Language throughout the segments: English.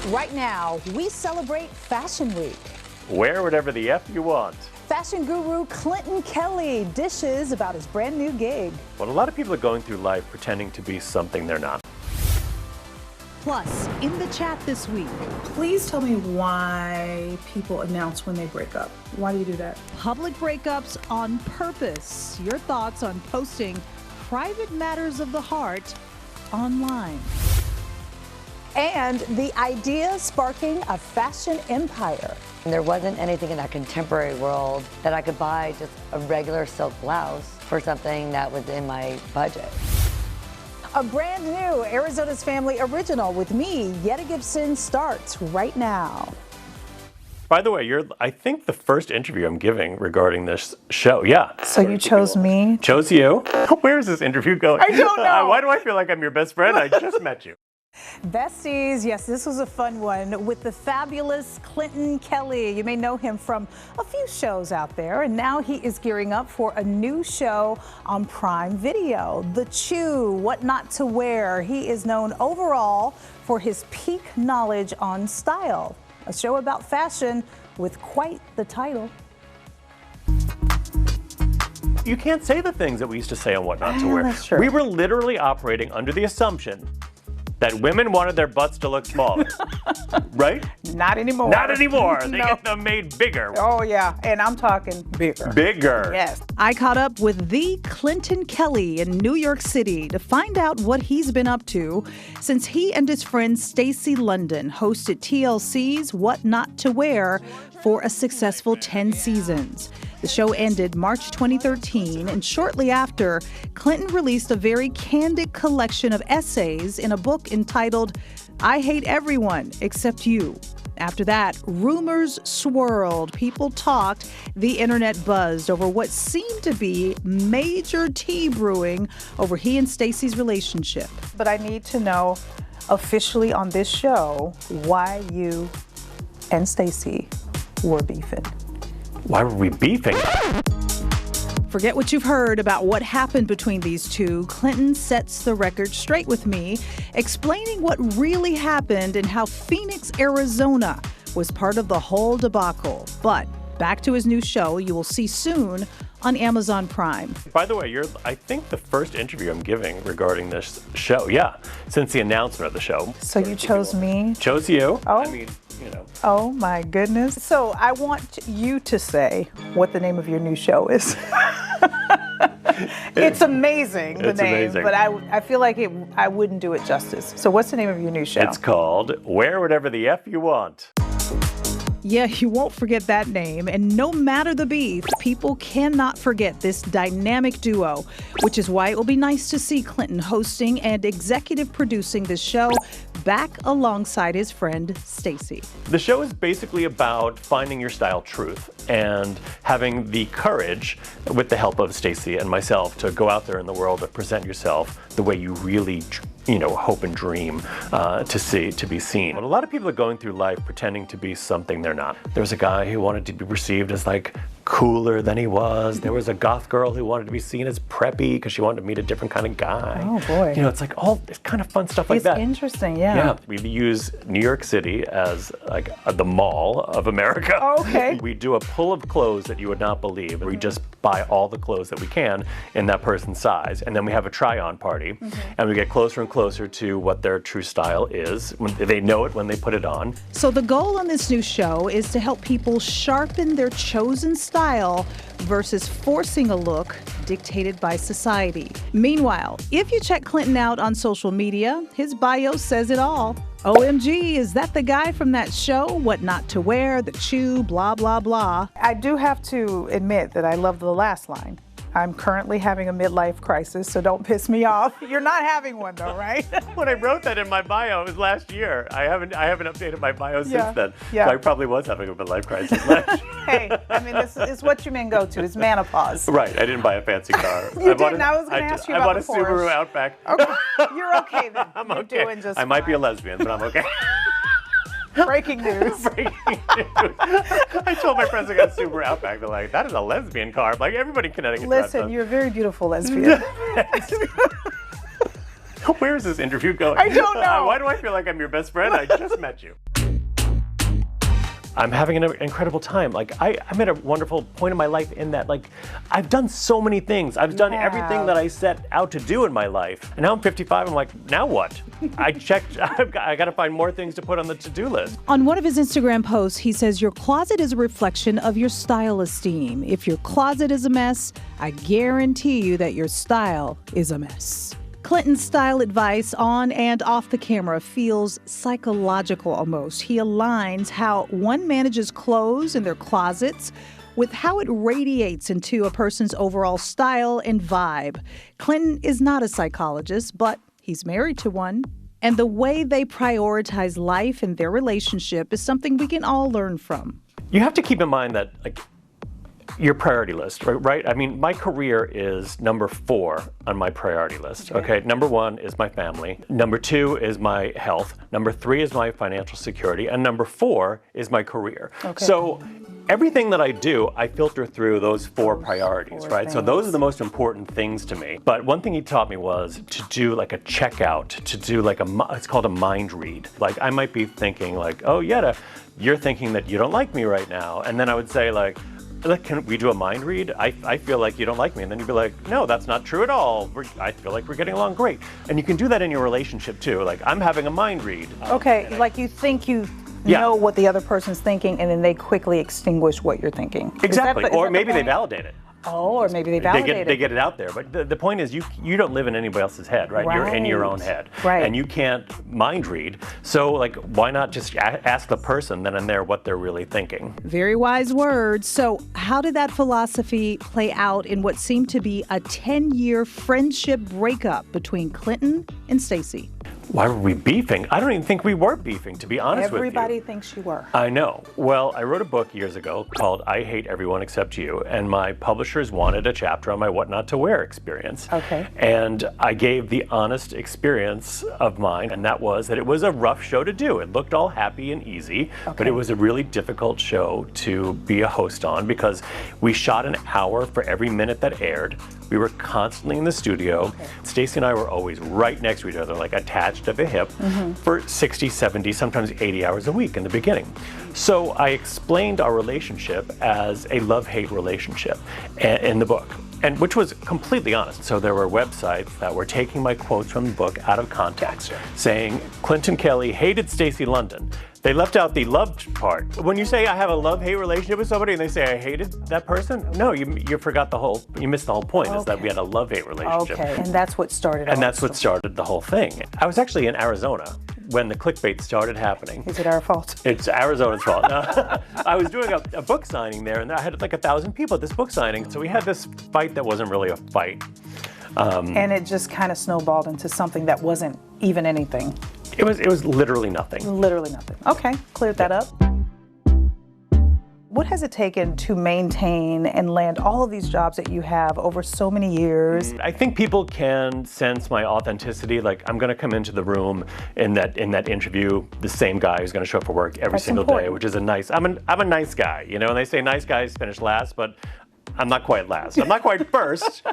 Right now, we celebrate Fashion Week. Wear whatever the F you want. Fashion guru Clinton Kelly dishes about his brand new gig. Well, a lot of people are going through life pretending to be something they're not. Plus, in the chat this week, please tell me why people announce when they break up. Why do you do that? public breakups on purpose. Your thoughts on posting private matters of the heart online. And the idea sparking a fashion empire. There wasn't anything in that contemporary world that I could buy just a regular silk blouse for something that was in my budget. A brand new Arizona's Family original with me, Yetta Gibson, starts right now. By the way, you're, I think, the first interview I'm giving regarding this show. Yeah. So you chose me? Chose you. Where is this interview going? I don't know. Why do I feel like I'm your best friend? I just met you. Besties, yes, this was a fun one with the fabulous Clinton Kelly. You may know him from a few shows out there, and now he is gearing up for a new show on Prime Video, The Chew, What Not to Wear. He is known overall for his peak knowledge on style. A show about fashion with quite the title. You can't say the things that we used to say on What Not to Wear. That's true. We were literally operating under the assumption that women wanted their butts to look smaller. Right? Not anymore. Not anymore. They No. get them made bigger. Oh, yeah. And I'm talking bigger. Bigger. Yes. I caught up with the Clinton Kelly in New York City to find out what he's been up to since he and his friend Stacy London hosted TLC's What Not to Wear for a successful 10 seasons. The show ended March 2013, and shortly after, Clinton released a very candid collection of essays in a book entitled I Hate Everyone Except You. After that, rumors swirled, people talked, the internet buzzed over what seemed to be major tea brewing over he and Stacy's relationship. But I need to know officially on this show why you and Stacy were beefing. Why were we beefing? Forget what you've heard about what happened between these two. Clinton sets the record straight with me, explaining what really happened and how Phoenix, Arizona was part of the whole debacle. But back to his new show you will see soon on Amazon Prime. By the way, you're, I think, the first interview I'm giving regarding this show. Yeah, since the announcement of the show. So you chose me? Chose you. Oh. I mean, you know. Oh, my goodness. So I want you to say what the name of your new show is. It's amazing, the It's name, amazing. but I feel like I wouldn't do it justice. So what's the name of your new show? It's called Wear Whatever the F You Want. Yeah, you won't forget that name. And no matter the beef, people cannot forget this dynamic duo, which is why it will be nice to see Clinton hosting and executive producing this show back alongside his friend Stacy. The show is basically about finding your style truth and having the courage, with the help of Stacy and myself, to go out there in the world and present yourself the way you really, hope and dream to be seen. But a lot of people are going through life pretending to be something they're not. There was a guy who wanted to be perceived as like cooler than he was. There was a goth girl who wanted to be seen as preppy because she wanted to meet a different kind of guy. Oh, boy. It's like all this kind of fun stuff like that. It's interesting, yeah. Yeah, we use New York City as like the mall of America. Oh, okay. We do a pull of clothes that you would not believe. We just buy all the clothes that we can in that person's size, and then we have a try-on party, and we get closer and closer to what their true style is. They know it when they put it on. So the goal on this new show is to help people sharpen their chosen style versus forcing a look dictated by society. Meanwhile, if you check Clinton out on social media, his bio says it all. OMG, is that the guy from that show, What Not to Wear, The Chew, blah, blah, blah? I do have to admit that I love the last line. I'm currently having a midlife crisis, so don't piss me off. You're not having one though, right? When I wrote that in my bio, it was last year. I haven't updated my bio Yeah, since then. yeah. So I probably was having a midlife crisis last year. Hey, I mean, this is what you men go to. It's menopause. Right, I didn't buy a fancy car. You didn't. I was gonna ask you about I bought a the Porsche. Subaru Outback. Okay, you're okay then. I'm You're okay. doing just I might be a fine. lesbian, but I'm okay. Breaking news. Breaking news. I told my friends I got a Subaru Outback. They're like, that is a lesbian car. I'm like, everybody in Connecticut drives Listen, those. you're a very beautiful lesbian. Where is this interview going? I don't know. Why do I feel like I'm your best friend? I just met you. I'm having an incredible time. Like I'm at a wonderful point in my life in that like I've done so many things. I've done everything that I set out to do in my life. And now I'm 55, I'm like, now what? I got to find more things to put on the to-do list. On one of his Instagram posts, he says, your closet is a reflection of your style esteem. If your closet is a mess, I guarantee you that your style is a mess. Clinton's style advice on and off the camera feels psychological almost. He aligns how one manages clothes in their closets with how it radiates into a person's overall style and vibe. Clinton is not a psychologist, but he's married to one. And the way they prioritize life and their relationship is something we can all learn from. You have to keep in mind that like your priority list, right? I mean, my career is number 4 on my priority list, okay? Number 1 is my family. Number 2 is my health. Number 3 is my financial security. And number 4 is my career. Okay. So everything that I do, I filter through those 4 priorities, right? So those are the most important things to me. But one thing he taught me was to do like a checkout, to do like it's called a mind read. Like I might be thinking like, oh, Yetta, you're thinking that you don't like me right now. And then I would say like, can we do a mind read? I feel like you don't like me. And then you'd be like, no, that's not true at all. I feel like we're getting along great. And you can do that in your relationship too. Like I'm having a mind read. Okay, like you think you know what the other person's thinking and then they quickly extinguish what you're thinking. Exactly, or maybe they validate it. Oh, or maybe they validate it. They get it out there. But the point is you don't live in anybody else's head, right? You're in your own head. Right. And you can't mind read. So like, why not just ask the person then and there what they're really thinking? Very wise words. So how did that philosophy play out in what seemed to be a 10-year friendship breakup between Clinton and Stacey? Why were we beefing? I don't even think we were beefing, to be honest with you. Everybody thinks you were. I know. Well, I wrote a book years ago called I Hate Everyone Except You, and my publishers wanted a chapter on my What Not to Wear experience. Okay. And I gave the honest experience of mine, and that was that it was a rough show to do. It looked all happy and easy, but it was a really difficult show to be a host on because we shot an hour for every minute that aired. We were constantly in the studio. Stacey and I were always right next to each other, like attached at the hip for 60, 70, sometimes 80 hours a week in the beginning. So I explained our relationship as a love-hate relationship in the book, and which was completely honest. So there were websites that were taking my quotes from the book out of context, saying Clinton Kelly hated Stacy London. They left out the loved part. When you say I have a love-hate relationship with somebody and they say I hated that person, no, you forgot you missed the whole point, is that we had a love-hate relationship. Okay, and that's what started And that's what started the whole thing. I was actually in Arizona when the clickbait started happening. Is it our fault? It's Arizona's fault. No, I was doing a book signing there, and I had like 1,000 people at this book signing, so we had this fight that wasn't really a fight. And it just kind of snowballed into something that wasn't even anything. It was literally nothing. Literally nothing. Okay, cleared that up. What has it taken to maintain and land all of these jobs that you have over so many years? I think people can sense my authenticity. Like I'm going to come into the room in that interview, the same guy who's going to show up for work every single day, which is I'm a nice guy, you know. And they say nice guys finish last, but I'm not quite last. I'm not quite first.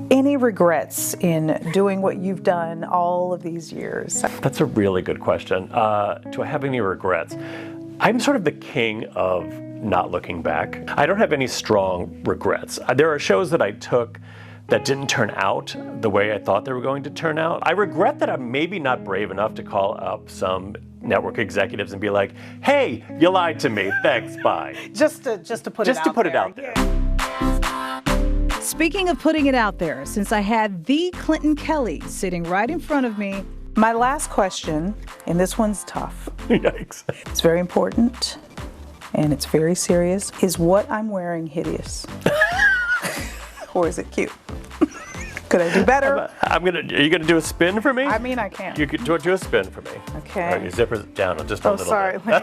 Any regrets in doing what you've done all of these years? That's a really good question. Do I have any regrets? I'm sort of the king of not looking back. I don't have any strong regrets. There are shows that I took that didn't turn out the way I thought they were going to turn out. I regret that I'm maybe not brave enough to call up some network executives and be like, hey, you lied to me, thanks, bye. Just to put it out there. Speaking of putting it out there, since I had the Clinton Kelly sitting right in front of me, my last question, and this one's tough. Yikes. It's very important, and it's very serious. Is what I'm wearing hideous? Or is it cute? Could I do better? Are you gonna do a spin for me? I mean, I can. You could do a spin for me. Okay. All right, your zipper's down just a little sorry. bit.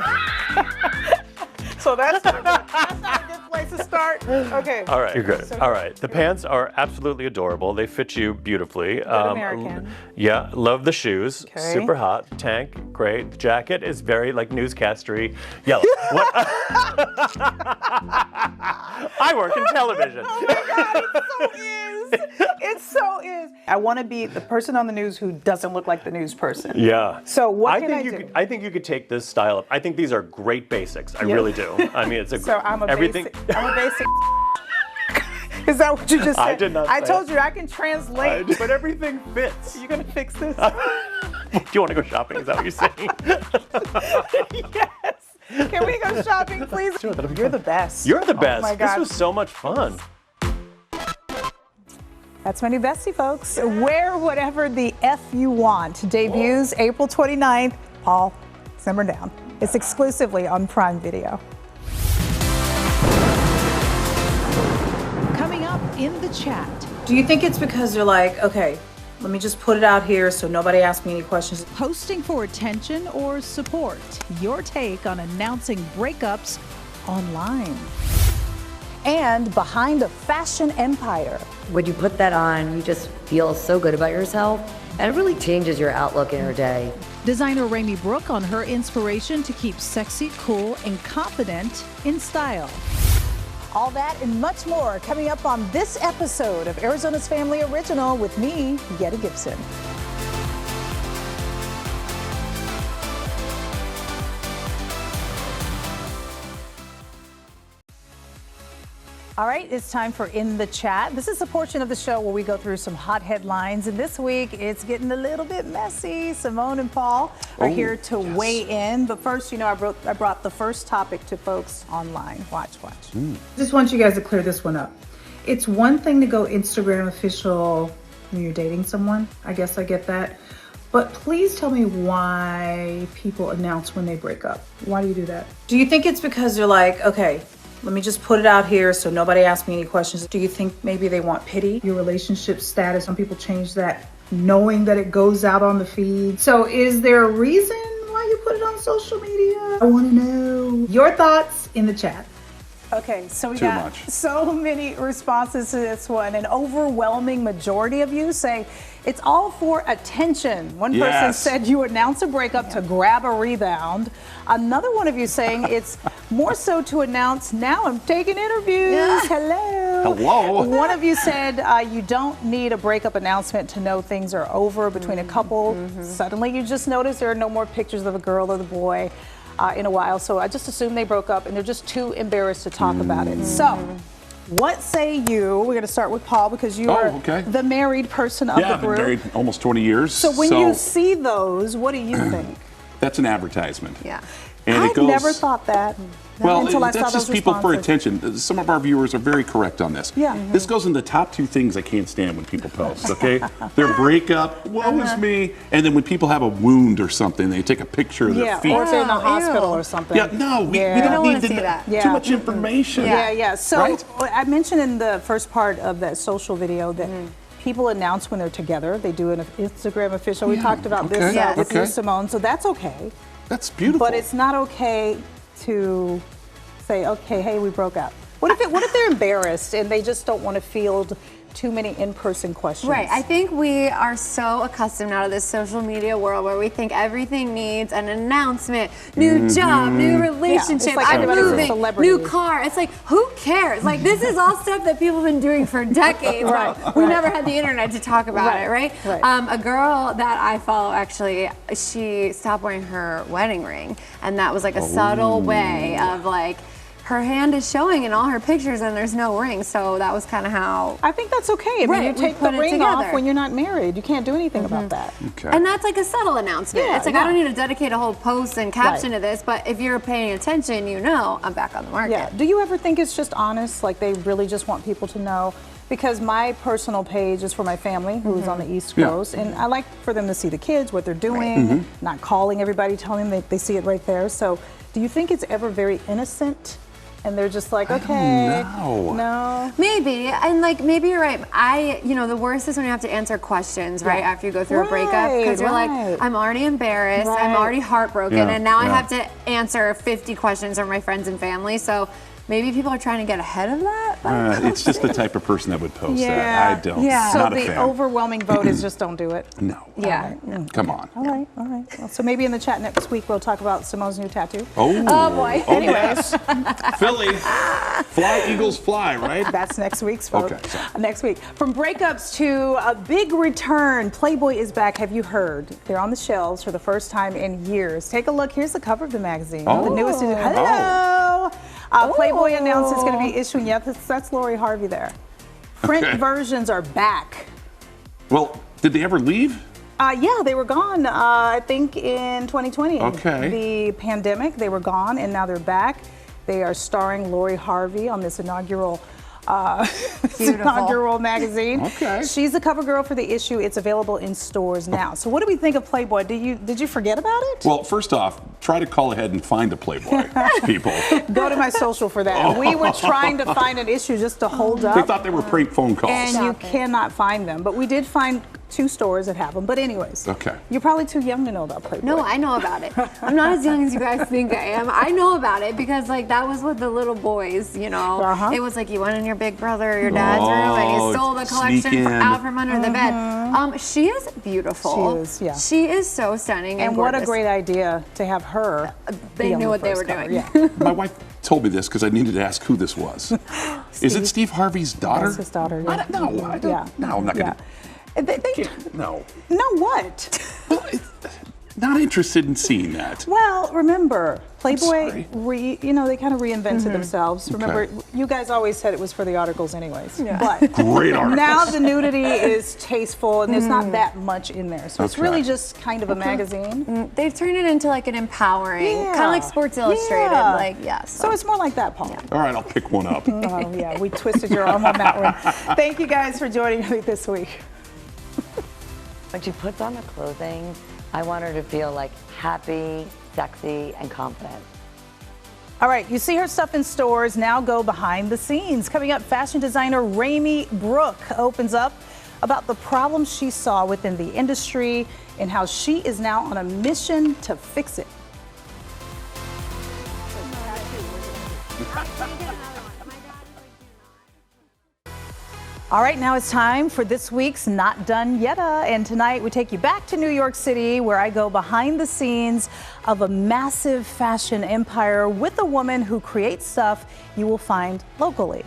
So that's not a good place to start. Okay. All right, you're good. So All right, the pants are absolutely adorable. They fit you beautifully. American. Yeah, love the shoes. Okay. Super hot. Tank, great. The jacket is very like newscastery yellow. What? I work in television. Oh my God, it so is. It so is. I want to be the person on the news who doesn't look like the news person. Yeah. So what can I do? I think you could take this style up. I think these are great basics. I really do. I mean, it's a So I'm a everything. basic. I'm a basic. Is that what you just said? I did not. I say told it. you I can translate. But everything fits. You gonna fix this? Do you want to go shopping? Is that what you're saying? Yes. Can we go shopping, please? Sure, that'll be You're fun. the best. You're the best. Oh my God. This was so much fun. That's my new bestie, folks. Wear Whatever the F You Want debuts April 29th. Paul, simmer down. It's exclusively on Prime Video. Coming up in the chat. Do you think it's because they're like, okay, let me just put it out here so nobody asks me any questions? Posting for attention or support? Your take on announcing breakups online. And behind a fashion empire. When you put that on, you just feel so good about yourself, and it really changes your outlook in your day. Designer Ramy Brook on her inspiration to keep sexy, cool, and confident in style. All that and much more coming up on this episode of Arizona's Family Original with me, Yetta Gibson. All right, it's time for In the Chat. This is a portion of the show where we go through some hot headlines, and this week it's getting a little bit messy. Simone and Paul are here to weigh in, but first, you know, I brought the first topic to folks online. Watch. Just want you guys to clear this one up. It's one thing to go Instagram official when you're dating someone. I guess I get that. But please tell me why people announce when they break up. Why do you do that? Do you think it's because they're like, okay, let me just put it out here so nobody asks me any questions? Do you think maybe they want pity? Your relationship status, some people change that knowing that it goes out on the feed. So is there a reason why you put it on social media? I want to know your thoughts in the chat. Okay, so we got so many responses to this one. An overwhelming majority of you say it's all for attention. One person said you announce a breakup to grab a rebound. Another one of you saying it's more so to announce, now I'm taking interviews. Hello. One of you said you don't need a breakup announcement to know things are over between a couple. Suddenly you just notice there are no more pictures of the girl or the boy in a while. So I just assume they broke up and they're just too embarrassed to talk about it. So what say you? We're going to start with Paul because you are the married person of the group. Yeah, I've been married almost 20 years. So when you see those, what do you think? That's an advertisement. Yeah. And I never thought that. Well, until I saw that's those just people for responses. attention. Some of our viewers are very correct on this. Yeah. This goes in the top 2 things I can't stand when people post, okay? Their breakup, woe is me, and then when people have a wound or something, they take a picture of their feet. Or if they're in the hospital or something. Yeah, no, we don't need to too much information. Yeah. So right? I mentioned in the first part of that social video that people announce when they're together. They do an Instagram official. We talked about this with you, Simone, so that's okay. That's beautiful. But it's not okay to say, okay, hey, we broke up. What if they're embarrassed and they just don't want to field too many in-person questions? Right. I think we are so accustomed now to this social media world where we think everything needs an announcement, new job, new relationship, like I'm moving, celebrity. new car. It's like, who cares? Like, this is all stuff that people have been doing for decades. We never had the internet to talk about it, right? A girl that I follow, actually, she stopped wearing her wedding ring, and that was like a subtle way of like, her hand is showing in all her pictures and there's no ring, so that was kind of how... I think that's okay. I mean, you take the ring off when you're not married. You can't do anything about that. Okay. And that's like a subtle announcement. Yeah, it's like, I don't need to dedicate a whole post and caption to this, but if you're paying attention, you know I'm back on the market. Yeah. Do you ever think it's just honest, like they really just want people to know? Because my personal page is for my family who's on the East Coast, and I like for them to see the kids, what they're doing, not calling everybody, telling them they see it right there. So do you think it's ever very innocent? And they're just like, okay, No. no. Maybe, and like maybe you're right. The worst is when you have to answer questions right after you go through a breakup, because you're like, I'm already embarrassed, I'm already heartbroken, and now I have to answer 50 questions from my friends and family. So maybe people are trying to get ahead of that. It's just the type of person that would post that. I don't. Yeah. So Not a the fan. overwhelming vote is just don't do it. No. Yeah. Come on. All right. Well, so maybe in the chat next week we'll talk about Simone's new tattoo. Oh boy. Oh, yes. Philly. Fly, Eagles, fly, right? That's next week's vote. Okay, sorry. Next week. From breakups to a big return, Playboy is back. Have you heard? They're on the shelves for the first time in years. Take a look. Here's the cover of the magazine. The newest edition. Hello. Playboy announced it's going to be issuing. That's Lori Harvey there. Print versions are back. Well, did they ever leave? Yeah, they were gone. I think in 2020. Okay. The pandemic, they were gone, and now they're back. They are starring Lori Harvey on this inaugural magazine. Okay. She's the cover girl for the issue. It's available in stores now. So what do we think of Playboy? Did you forget about it? Well, first off, try to call ahead and find a Playboy, people. Go to my social for that. We were trying to find an issue just to hold up. They thought they were prank phone calls. And you cannot find them. But we did find 2 stores that have them. But anyways, you're probably too young to know about Playboy. No, I know about it. I'm not as young as you guys think I am. I know about it because like that was with the little boys, you know. It was like you went in your big brother or your dad's room and you stole the collection out from under the bed. She is beautiful. She is, yeah. She is so stunning and what gorgeous. a great idea to have her. They knew what they were doing. Yeah. My wife told me this because I needed to ask who this was. Is it Steve Harvey's daughter? That's his daughter. No, I don't. No, I'm not going to. No. No, what? Not interested in seeing that. Well, remember, Playboy, they kind of reinvented themselves. Remember, you guys always said it was for the articles anyways. But Great articles. now the nudity is tasteful and there's not that much in there. So it's really just kind of a magazine. They've turned it into like an empowering, kind of like Sports Illustrated. So it's more like that, Paul. All right, I'll pick one up. We twisted your arm on that one. Thank you guys for joining me this week. When she puts on the clothing, I want her to feel like happy, sexy, and confident. All right, you see her stuff in stores, now go behind the scenes. Coming up, fashion designer Ramy Brook opens up about the problems she saw within the industry and how she is now on a mission to fix it. All right, now it's time for this week's Not Done Yet-tta. And tonight we take you back to New York City, where I go behind the scenes of a massive fashion empire with a woman who creates stuff you will find locally.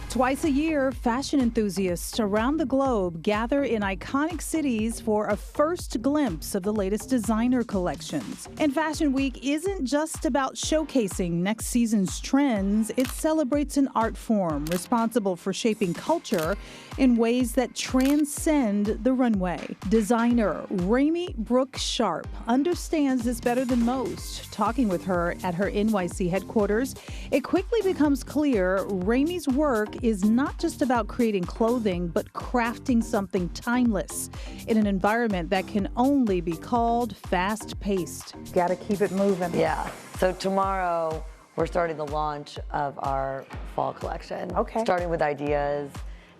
Twice a year, fashion enthusiasts around the globe gather in iconic cities for a first glimpse of the latest designer collections. And Fashion Week isn't just about showcasing next season's trends, it celebrates an art form responsible for shaping culture in ways that transcend the runway. Designer Ramy Brook Sharp understands this better than most. Talking with her at her NYC headquarters, it quickly becomes clear Ramy's work is not just about creating clothing, but crafting something timeless in an environment that can only be called fast-paced. Got to keep it moving. Yeah. So tomorrow, we're starting the launch of our fall collection. Okay. Starting with ideas,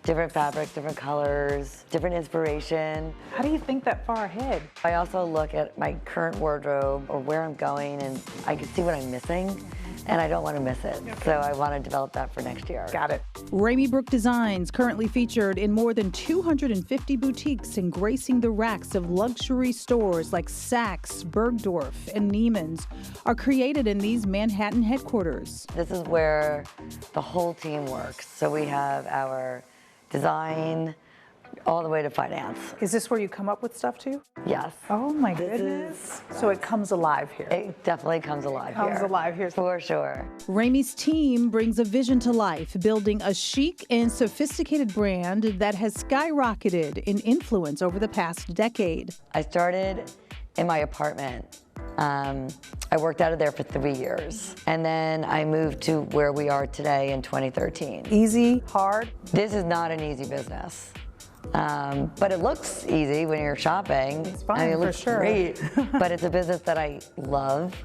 different fabrics, different colors, different inspiration. How do you think that far ahead? I also look at my current wardrobe or where I'm going, and I can see what I'm missing. And I don't want to miss it. So I want to develop that for next year. Got it. Ramy Brook designs, currently featured in more than 250 boutiques and gracing the racks of luxury stores like Saks, Bergdorf, and Neiman's, are created in these Manhattan headquarters. This is where the whole team works. So we have our design all the way to finance. Is this where you come up with stuff too? Yes. Oh my goodness. So it comes alive here. It definitely comes alive here. Comes alive here. For sure. Ramy's team brings a vision to life, building a chic and sophisticated brand that has skyrocketed in influence over the past decade. I started in my apartment. I worked out of there for 3 years. And then I moved to where we are today in 2013. Easy, hard? This is not an easy business. But it looks easy when you're shopping. It's fun, I mean, it for looks sure. great. But it's a business that I love,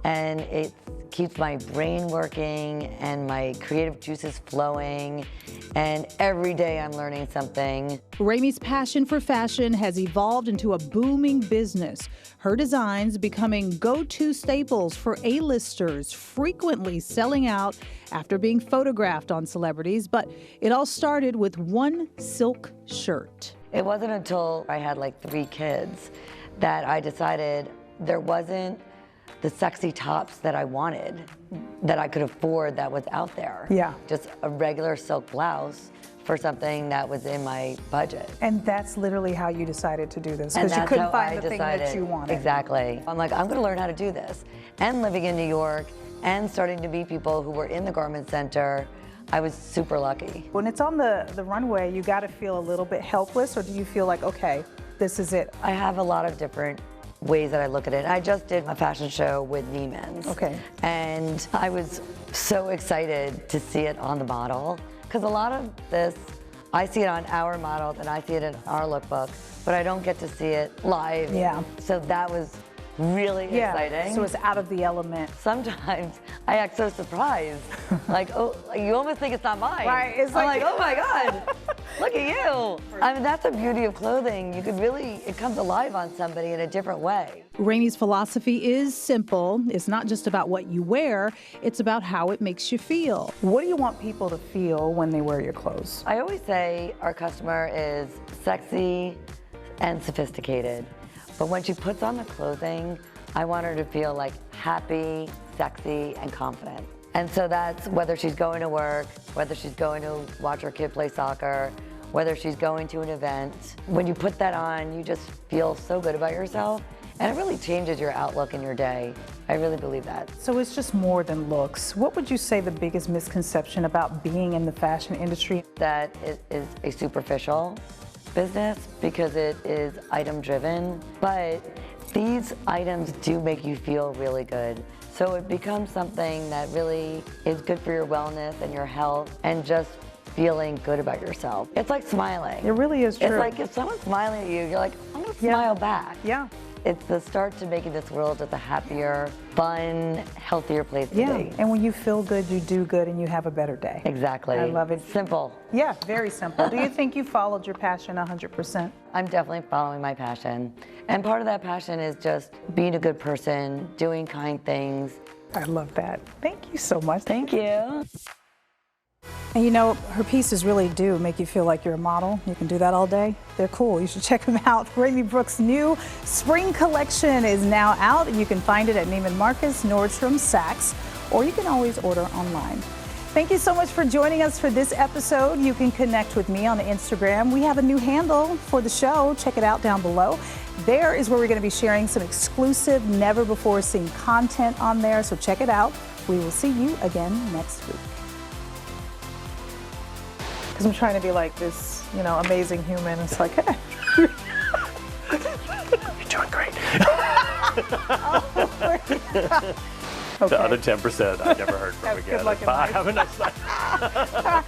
and it keeps my brain working and my creative juices flowing. And every day I'm learning something. Ramy's passion for fashion has evolved into a booming business. Her designs becoming go-to staples for A-listers, frequently selling out after being photographed on celebrities. But it all started with one silk shirt. It wasn't until I had like 3 kids that I decided there wasn't the sexy tops that I wanted, that I could afford, that was out there. Yeah. Just a regular silk blouse for something that was in my budget. And that's literally how you decided to do this, And because you that's couldn't how find I the thing that decided. you wanted. Exactly. I'm like, I'm gonna learn how to do this. And living in New York and starting to meet people who were in the garment center, I was super lucky. When it's on the runway, you got to feel a little bit helpless, or do you feel like, okay, this is it? I have a lot of different ways that I look at it. I just did a fashion show with Neiman's. Okay. And I was so excited to see it on the model, because a lot of this, I see it on our models and I see it in our lookbook, but I don't get to see it live. Yeah. So that was really exciting. So it's out of the element. Sometimes I act so surprised. Like, oh, you almost think it's not mine. Right, it's I'm like- like, oh my God, look at you. I mean, that's the beauty of clothing. You could really, it comes alive on somebody in a different way. Ramy's philosophy is simple. It's not just about what you wear, it's about how it makes you feel. What do you want people to feel when they wear your clothes? I always say our customer is sexy and sophisticated. But when she puts on the clothing, I want her to feel like happy, sexy, and confident. And so that's whether she's going to work, whether she's going to watch her kid play soccer, whether she's going to an event. When you put that on, you just feel so good about yourself, and it really changes your outlook in your day. I really believe that. So it's just more than looks. What would you say the biggest misconception about being in the fashion industry? That it is a superficial business because it is item driven, but these items do make you feel really good. So it becomes something that really is good for your wellness and your health and just feeling good about yourself. It's like smiling. It really is true. It's like if someone's smiling at you, you're like, I'm gonna smile back. Yeah. It's the start to making this world just a happier, fun, healthier place to be. And when you feel good, you do good, and you have a better day. Exactly. I love it. Simple. Yeah, very simple. Do you think you followed your passion 100%? I'm definitely following my passion. And part of that passion is just being a good person, doing kind things. I love that. Thank you so much. Thank you. And you know, her pieces really do make you feel like you're a model. You can do that all day. They're cool. You should check them out. Ramy Brook's new spring collection is now out, and you can find it at Neiman Marcus, Nordstrom, Saks, or you can always order online. Thank you so much for joining us for this episode. You can connect with me on Instagram. We have a new handle for the show. Check it out down below. There is where we're going to be sharing some exclusive, never before seen content on there, so check it out. We will see you again next week. Because I'm trying to be like this, you know, amazing human. It's like, hey. You're doing great. Okay. The other 10% I never heard from Good again. luck in Bye. life. Have a nice night.